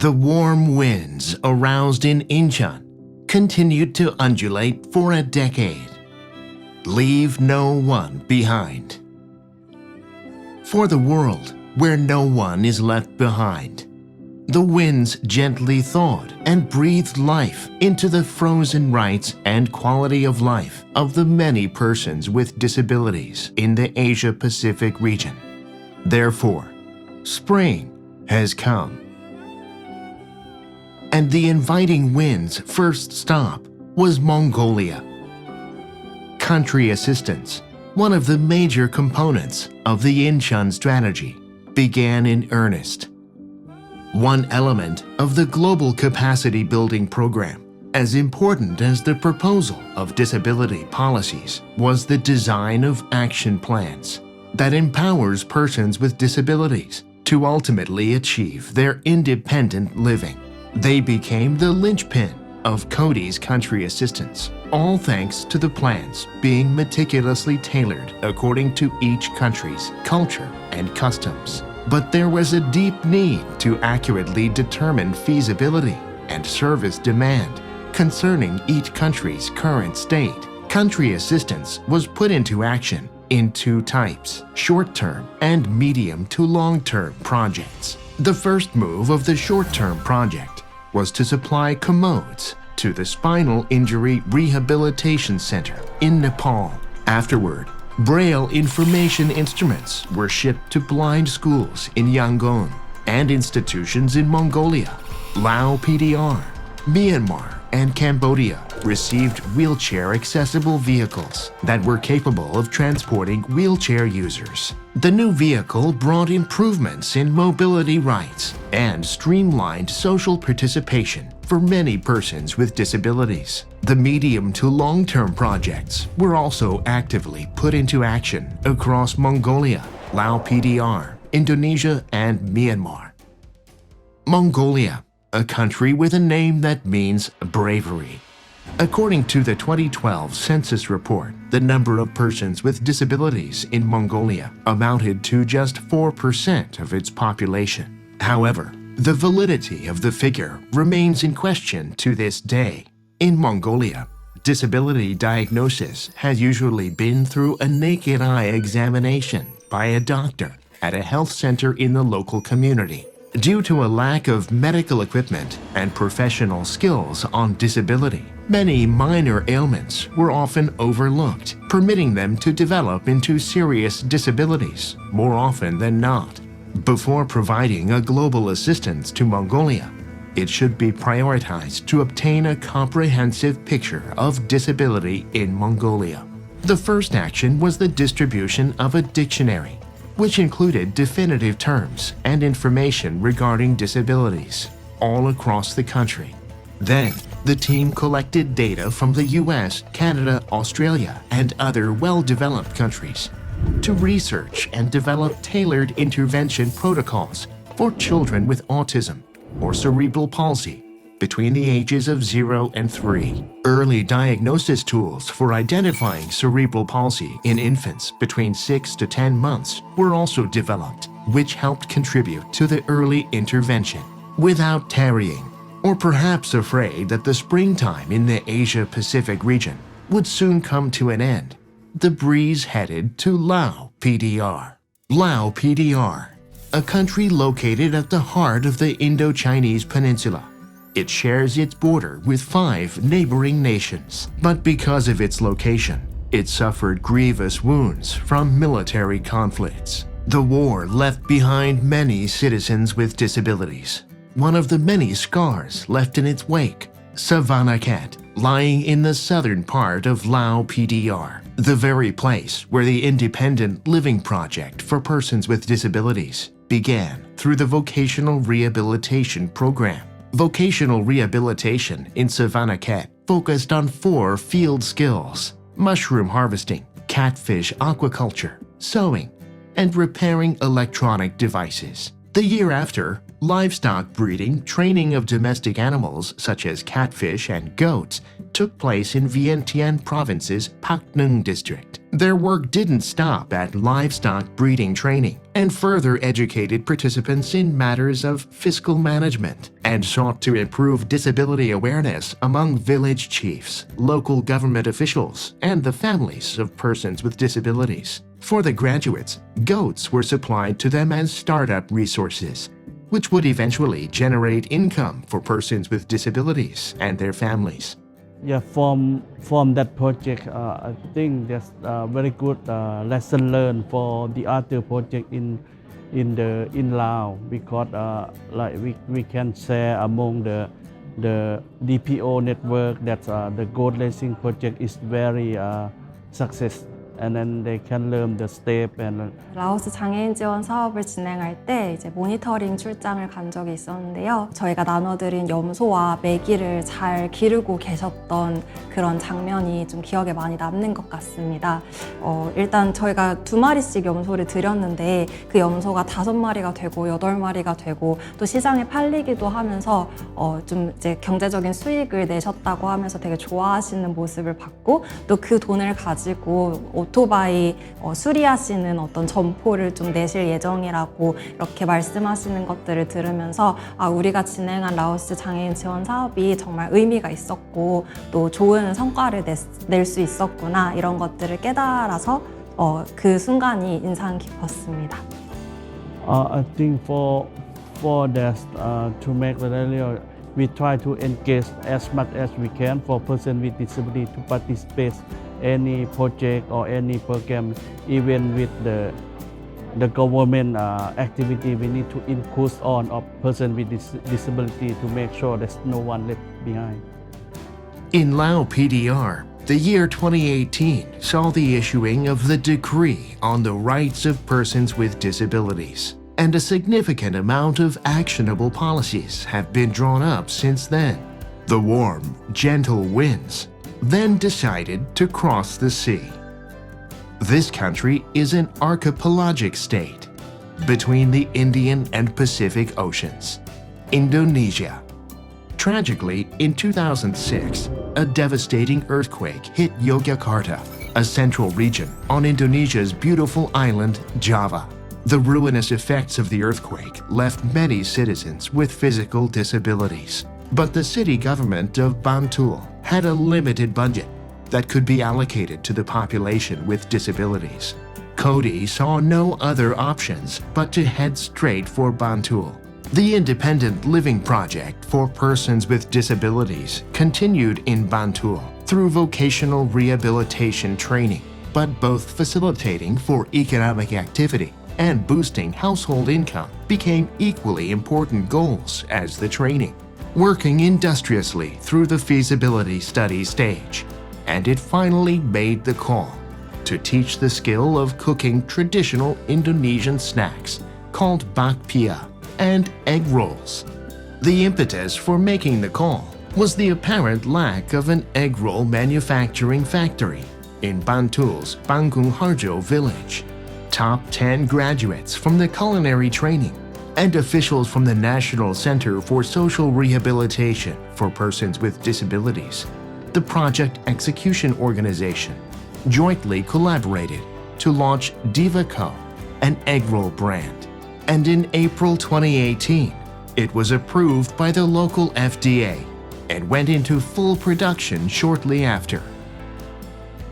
The warm winds aroused in Incheon continued to undulate for a decade. Leave no one behind. For the world where no one is left behind, the winds gently thawed and breathed life into the frozen rights and quality of life of the many persons with disabilities in the Asia-Pacific region. Therefore, spring has come. And the inviting wind's first stop was Mongolia. Country assistance, one of the major components of the Incheon Strategy, began in earnest. One element of the Global Capacity Building Program, as important as the proposal of disability policies, was the design of action plans that empowers persons with disabilities to ultimately achieve their independent living. They became the linchpin of KODDI's country assistance, all thanks to the plans being meticulously tailored according to each country's culture and customs. But there was a deep need to accurately determine feasibility and service demand concerning each country's current state. Country assistance was put into action in two types: short-term and medium to long-term projects. The first move of the short-term project was to supply commodes to the Spinal Injury Rehabilitation Center in Nepal. Afterward, Braille information instruments were shipped to blind schools in Yangon and institutions in Mongolia. Laos PDR, Myanmar, and Cambodia received wheelchair-accessible vehicles that were capable of transporting wheelchair users. The new vehicle brought improvements in mobility rights and streamlined social participation for many persons with disabilities. The medium to long-term projects were also actively put into action across Mongolia, Laos PDR, Indonesia, and Myanmar. Mongolia, a country with a name that means bravery. According to the 2012 census report, the number of persons with disabilities in Mongolia amounted to just 4% of its population. However, the validity of the figure remains in question to this day. In Mongolia, disability diagnosis has usually been through a naked eye examination by a doctor at a health center in the local community. Due to a lack of medical equipment and professional skills on disability, many minor ailments were often overlooked, permitting them to develop into serious disabilities more often than not. Before providing a global assistance to Mongolia, it should be prioritized to obtain a comprehensive picture of disability in Mongolia. The first action was the distribution of a dictionary, which included definitive terms and information regarding disabilities all across the country. Then, the team collected data from the US, Canada, Australia, and other well-developed countries to research and develop tailored intervention protocols for children with autism or cerebral palsy between the ages of 0 and 3. Early diagnosis tools for identifying cerebral palsy in infants between 6 to 10 months were also developed, which helped contribute to the early intervention. Without tarrying, or perhaps afraid that the springtime in the Asia-Pacific region would soon come to an end, the breeze headed to Laos PDR. Laos PDR, a country located at the heart of the Indo-Chinese Peninsula. It shares its border with 5 neighboring nations, but because of its location, it suffered grievous wounds from military conflicts. The war left behind many citizens with disabilities. One of the many scars left in its wake, Savannakhet, lying in the southern part of Laos PDR, the very place where the Independent Living Project for Persons with Disabilities began through the Vocational Rehabilitation Program. Vocational rehabilitation in Savannakhet focused on 4 field skills: mushroom harvesting, catfish aquaculture, sewing, and repairing electronic devices. The year after, livestock breeding, training of domestic animals such as catfish and goats took place in Vientiane Province's Pak Nung district. Their work didn't stop at livestock breeding training and further educated participants in matters of fiscal management and sought to improve disability awareness among village chiefs, local government officials, and the families of persons with disabilities. For the graduates, goats were supplied to them as startup resources, which would eventually generate income for persons with disabilities and their families. Yeah, from that project, I think there's a very good lesson learned for the other project in Laos, because like we can share among the DPO network that the goat racing project is very success. And then they can learn the step and 라오스 장애인 지원 사업을 진행할 때 이제 모니터링 출장을 간 적이 있었는데요. 저희가 나눠드린 염소와 메기를 잘 기르고 계셨던 그런 장면이 좀 기억에 많이 남는 것 같습니다. 일단 저희가 2마리씩 염소를 드렸는데 그 염소가 5마리가 되고 8마리가 되고 또 시장에 팔리기도 하면서 좀 이제 경제적인 수익을 내셨다고 하면서 되게 좋아하시는 모습을 봤고, 또 그 돈을 가지고 오토바이 수리하시는 어떤 점포를 좀 내실 예정이라고 이렇게 말씀하시는 것들을 들으면서 우리가 진행한 라오스 장애인 지원 사업이 정말 의미가 있었고 또 좋은 성과를 낼 수 있었구나, 이런 것들을 깨달아서 그 순간이 인상 깊었습니다. I think for that to make the earlier, we try to engage as much as we can for person with disability to participate any project or any program, even with the government activity. We need to include on of person with disability to make sure there's no one left behind. In Lao PDR, the year 2018 saw the issuing of the Decree on the Rights of Persons with Disabilities, and a significant amount of actionable policies have been drawn up since then. The warm, gentle winds then decided to cross the sea. This country is an archipelagic state between the Indian and Pacific Oceans, Indonesia. Tragically, in 2006, a devastating earthquake hit Yogyakarta, a central region on Indonesia's beautiful island, Java. The ruinous effects of the earthquake left many citizens with physical disabilities. But the city government of Bantul had a limited budget that could be allocated to the population with disabilities. KODDI saw no other options but to head straight for Bantul. The independent living project for persons with disabilities continued in Bantul through vocational rehabilitation training, but both facilitating for economic activity and boosting household income became equally important goals as the training. Working industriously through the feasibility study stage, and it finally made the call to teach the skill of cooking traditional Indonesian snacks called bakpia and egg rolls. The impetus for making the call was the apparent lack of an egg roll manufacturing factory in Bantul's Bangkung Harjo village. Top 10 graduates from the culinary training and officials from the National Center for Social Rehabilitation for Persons with Disabilities, the project execution organization, jointly collaborated to launch DivaCo, an egg roll brand. And in April 2018, it was approved by the local FDA and went into full production shortly after.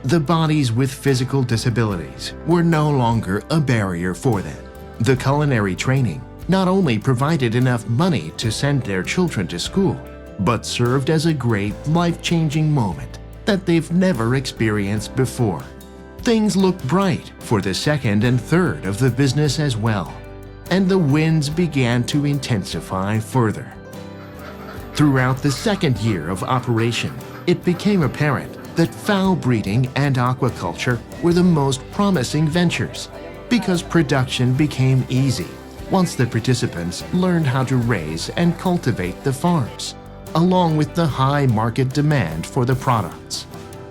The bodies with physical disabilities were no longer a barrier for them. The culinary training not only provided enough money to send their children to school, but served as a great life-changing moment that they've never experienced before. Things looked bright for the second and third of the business as well, and the winds began to intensify further. Throughout the second year of operation, it became apparent that fowl breeding and aquaculture were the most promising ventures because production became easy once the participants learned how to raise and cultivate the farms, along with the high market demand for the products.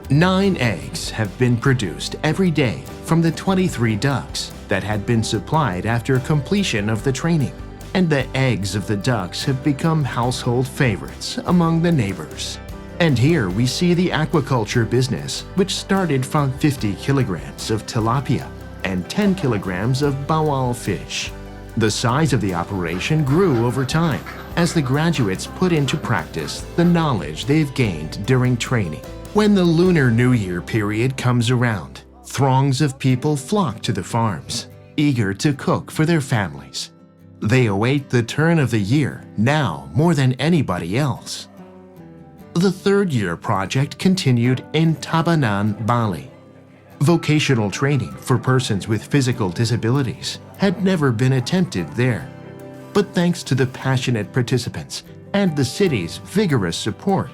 9 eggs have been produced every day from the 23 ducks that had been supplied after completion of the training, and the eggs of the ducks have become household favorites among the neighbors. And here we see the aquaculture business, which started from 50 kilograms of tilapia and 10 kilograms of bawal fish. The size of the operation grew over time as the graduates put into practice the knowledge they've gained during training. When the Lunar New Year period comes around, throngs of people flock to the farms, eager to cook for their families. They await the turn of the year now more than anybody else. The third-year project continued in Tabanan, Bali. Vocational training for persons with physical disabilities had never been attempted there. But thanks to the passionate participants and the city's vigorous support,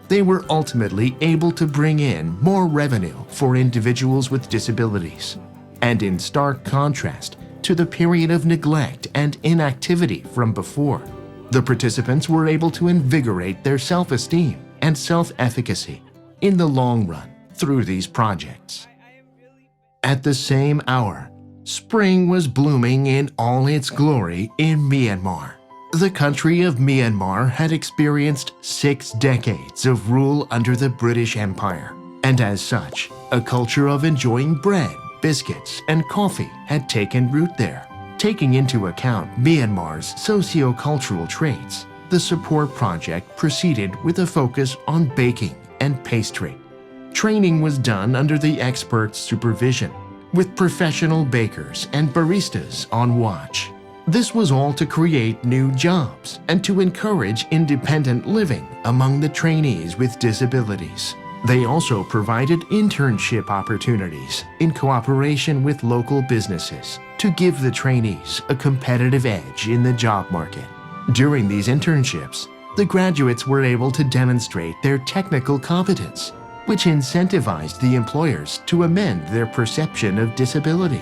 they were ultimately able to bring in more revenue for individuals with disabilities. And in stark contrast to the period of neglect and inactivity from before, the participants were able to invigorate their self-esteem and self-efficacy in the long run through these projects. At the same hour, spring was blooming in all its glory in Myanmar. The country of Myanmar had experienced 6 decades of rule under the British Empire, and as such, a culture of enjoying bread, biscuits, and coffee had taken root there. Taking into account Myanmar's socio-cultural traits, the support project proceeded with a focus on baking and pastry. Training was done under the expert's supervision, with professional bakers and baristas on watch. This was all to create new jobs and to encourage independent living among the trainees with disabilities. They also provided internship opportunities in cooperation with local businesses to give the trainees a competitive edge in the job market. During these internships, the graduates were able to demonstrate their technical competence, which incentivized the employers to amend their perception of disability,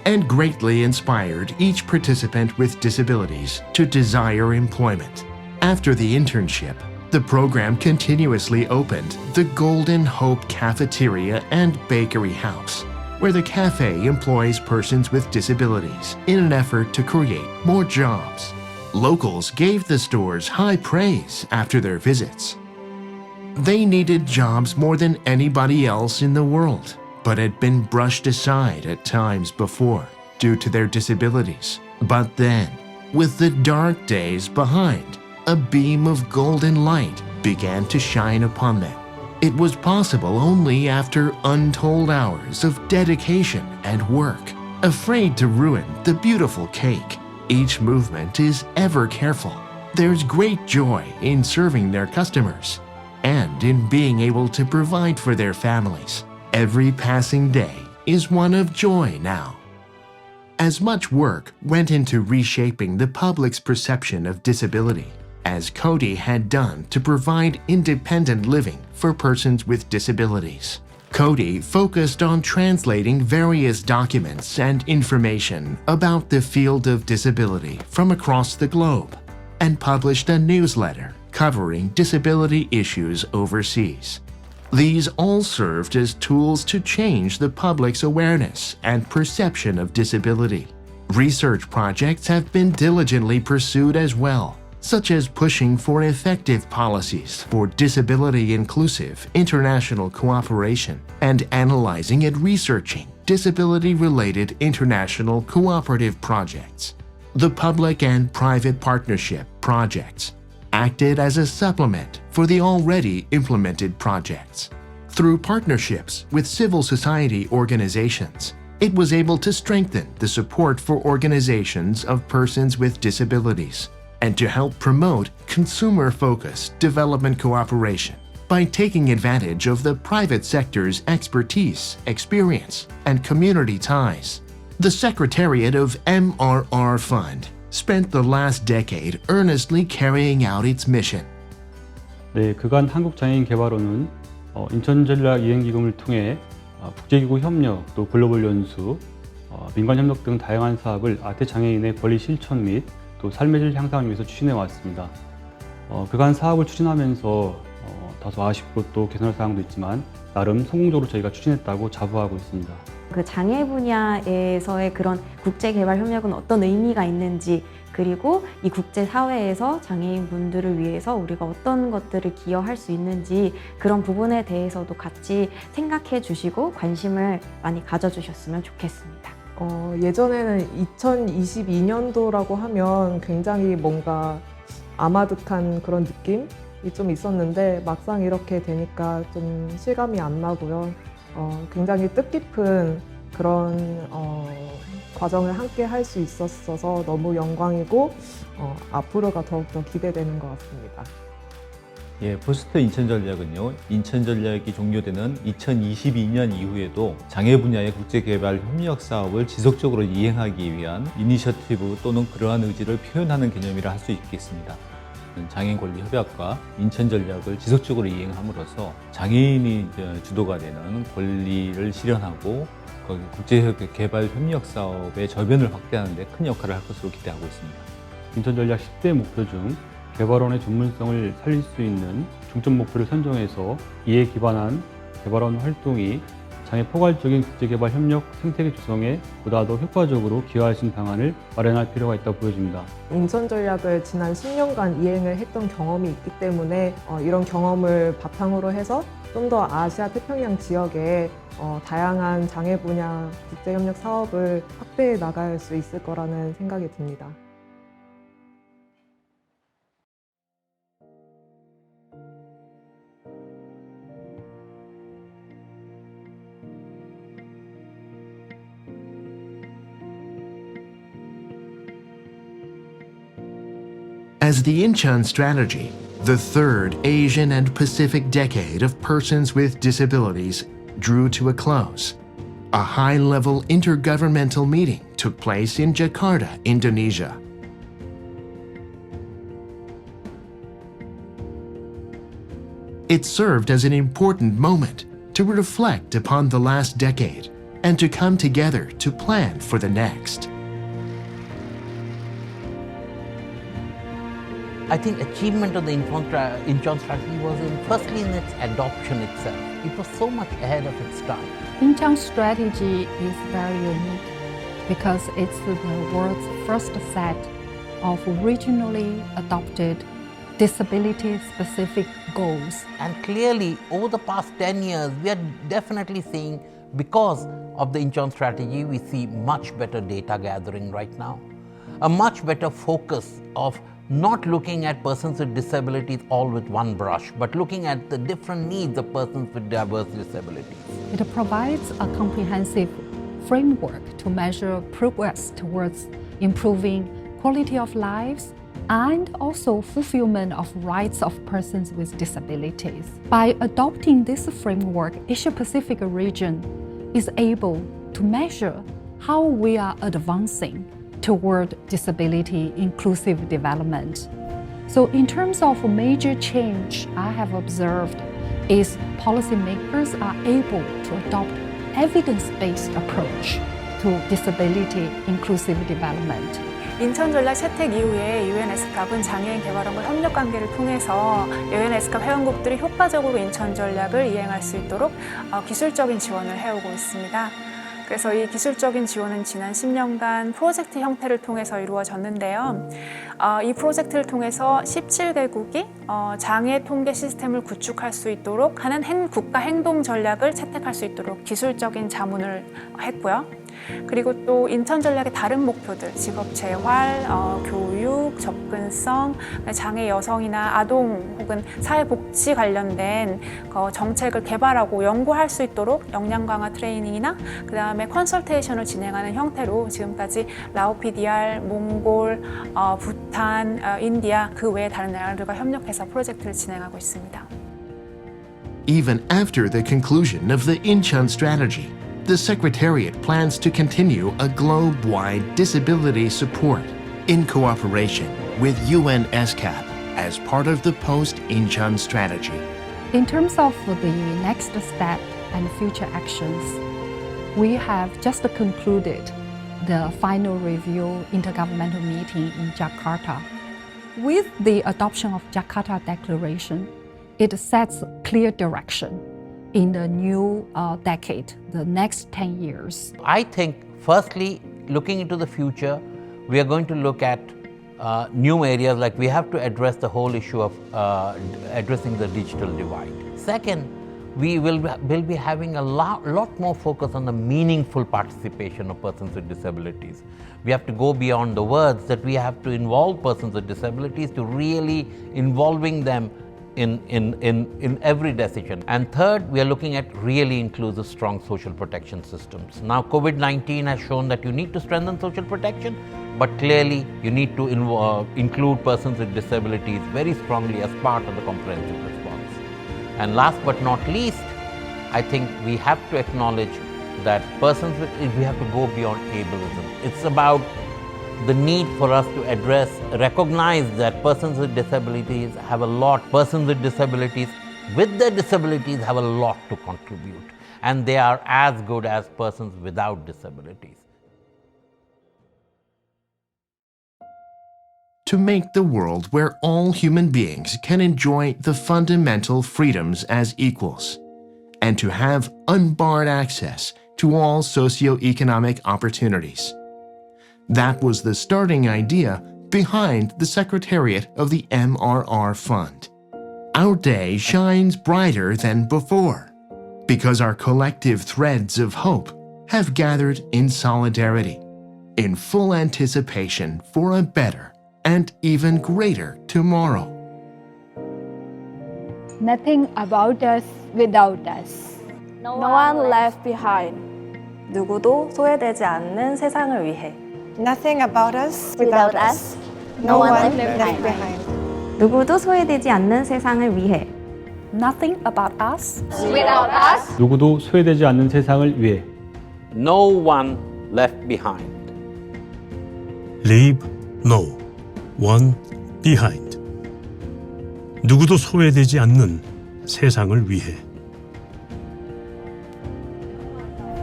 and greatly inspired each participant with disabilities to desire employment. After the internship, the program continuously opened the Golden Hope Cafeteria and Bakery House, where the cafe employs persons with disabilities in an effort to create more jobs. Locals gave the stores high praise after their visits. They needed jobs more than anybody else in the world, but had been brushed aside at times before due to their disabilities. But then, with the dark days behind, a beam of golden light began to shine upon them. It was possible only after untold hours of dedication and work. Afraid to ruin the beautiful cake, each movement is ever careful. There's great joy in serving their customers and in being able to provide for their families. Every passing day is one of joy now. As much work went into reshaping the public's perception of disability as KODDI had done to provide independent living for persons with disabilities. KODDI focused on translating various documents and information about the field of disability from across the globe and published a newsletter covering disability issues overseas. These all served as tools to change the public's awareness and perception of disability. Research projects have been diligently pursued as well, such as pushing for effective policies for disability-inclusive international cooperation and analyzing and researching disability-related international cooperative projects. The public and private partnership projects acted as a supplement for the already implemented projects. Through partnerships with civil society organizations, it was able to strengthen the support for organizations of persons with disabilities and to help promote consumer-focused development cooperation by taking advantage of the private sector's expertise, experience, and community ties. The Secretariat of MRR Fund spent the last decade earnestly carrying out its mission. 네, 그간 한국장애인개발원은 인천전략 이행기금을 통해 국제기구 협력, 또 글로벌 연수, 민간협력 등 다양한 사업을 아태 장애인의 권리 실천 및 또 삶의 질 향상을 위해서 추진해 왔습니다. 그간 사업을 추진하면서 다소 아쉽고 또 개선할 사항도 있지만 나름 성공적으로 저희가 추진했다고 자부하고 있습니다. 그 장애 분야에서의 그런 국제개발 협력은 어떤 의미가 있는지, 그리고 이 국제사회에서 장애인분들을 위해서 우리가 어떤 것들을 기여할 수 있는지 그런 부분에 대해서도 같이 생각해 주시고 관심을 많이 가져주셨으면 좋겠습니다. 예전에는 2022년도라고 하면 굉장히 뭔가 아마득한 그런 느낌이 좀 있었는데 막상 이렇게 되니까 좀 실감이 안 나고요. 굉장히 뜻깊은 그런 과정을 함께 할 수 있었어서 너무 영광이고 앞으로가 더욱더 기대되는 것 같습니다. 예, 포스트 인천 전략은요, 인천 전략이 종료되는 2022년 이후에도 장애 분야의 국제개발 협력 사업을 지속적으로 이행하기 위한 이니셔티브 또는 그러한 의지를 표현하는 개념이라 할 수 있겠습니다. 장애인 권리 협약과 인천 전략을 지속적으로 이행함으로써 장애인이 주도가 되는 권리를 실현하고 국제개발 협력 사업의 저변을 확대하는 데 큰 역할을 할 것으로 기대하고 있습니다. 인천 전략 10대 목표 중 개발원의 전문성을 살릴 수 있는 중점 목표를 선정해서 이에 기반한 개발원 활동이 장애 포괄적인 국제개발 협력 생태계 조성에 보다 더 효과적으로 기여할 수 있는 방안을 마련할 필요가 있다고 보여집니다. 인천 전략을 지난 10년간 이행을 했던 경험이 있기 때문에 이런 경험을 바탕으로 해서 좀 더 아시아 태평양 지역에 다양한 장애 분야 국제협력 사업을 확대해 나갈 수 있을 거라는 생각이 듭니다. As the Incheon Strategy, the third Asian and Pacific Decade of Persons with Disabilities, drew to a close, a high-level intergovernmental meeting took place in Jakarta, Indonesia. It served as an important moment to reflect upon the last decade and to come together to plan for the next. I think achievement of the Incheon Strategy was firstly in its adoption itself. It was so much ahead of its time. Incheon Strategy is very unique because it's the world's first set of regionally adopted disability-specific goals. And clearly, over the past 10 years, we are definitely seeing, because of the Incheon Strategy, we see much better data gathering right now. A much better focus of not looking at persons with disabilities all with one brush, but looking at the different needs of persons with diverse disabilities. It provides a comprehensive framework to measure progress towards improving quality of lives and also fulfillment of rights of persons with disabilities. By adopting this framework, Asia-Pacific region is able to measure how we are advancing toward disability inclusive development. So in terms of major change I have observed is policymakers are able to adopt evidence-based approach to disability inclusive development. 인천 전략 채택 이후에 UN 에스캅은 장애인 개발원과 협력 관계를 통해서 UN 에스캅 회원국들이 효과적으로 인천 전략을 이행할 수 있도록 기술적인 지원을 해오고 있습니다. 그래서 이 기술적인 지원은 지난 10년간 프로젝트 형태를 통해서 이루어졌는데요. 이 프로젝트를 통해서 17개국이 장애 통계 시스템을 구축할 수 있도록 하는 국가 행동 전략을 채택할 수 있도록 기술적인 자문을 했고요. 그리고 또 인천 전략의 다른 목표들, 직업 재활, 교육, 접근성, 장애 여성이나 아동 혹은 사회복지 관련된 정책을 개발하고 연구할 수 있도록 역량 강화 트레이닝이나 그 다음에 컨설테이션을 진행하는 형태로 지금까지 라오 PDR, 몽골, 부탄, 인디아 그 외에 다른 나라들과 협력해서 프로젝트를 진행하고 있습니다. Even after the conclusion of the Incheon Strategy, the Secretariat plans to continue a globe-wide disability support in cooperation with UN ESCAP as part of the post-Incheon Strategy. In terms of the next step and future actions, we have just concluded the final review intergovernmental meeting in Jakarta. With the adoption of Jakarta Declaration, it sets clear direction in the new decade, the next 10 years? I think, firstly, looking into the future, we are going to look at new areas, like we have to address the whole issue of addressing the digital divide. Second, we will be having a lot more focus on the meaningful participation of persons with disabilities. We have to go beyond the words, that we have to involve persons with disabilities to really involving them in every decision. And third, we are looking at really inclusive, strong social protection systems. Now, COVID-19 has shown that you need to strengthen social protection, but clearly you need to include persons with disabilities very strongly as part of the comprehensive response. And last but not least, I think we have to acknowledge that we have to go beyond ableism. It's about the need for us to recognize that persons with disabilities have a lot, persons with disabilities with their disabilities have a lot to contribute, and they are as good as persons without disabilities. To make the world where all human beings can enjoy the fundamental freedoms as equals, and to have unbarred access to all socioeconomic opportunities. That was the starting idea behind the Secretariat of the MRR Fund. Our day shines brighter than before because our collective threads of hope have gathered in solidarity, in full anticipation for a better and even greater tomorrow. Nothing about us without us. No one left behind. 누구도 소외되지 않는 세상을 위해. Nothing about us without us. No one left behind. 누구도 소외되지 않는 세상을 위해. Nothing about us Without us. 누구도 소외되지 않는 세상을 위해. No one left behind. Leave no one behind. 누구도 소외되지 않는 세상을 위해.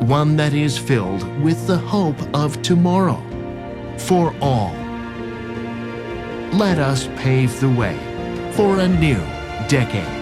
One that is filled with the hope of tomorrow for all. Let us pave the way for a new decade.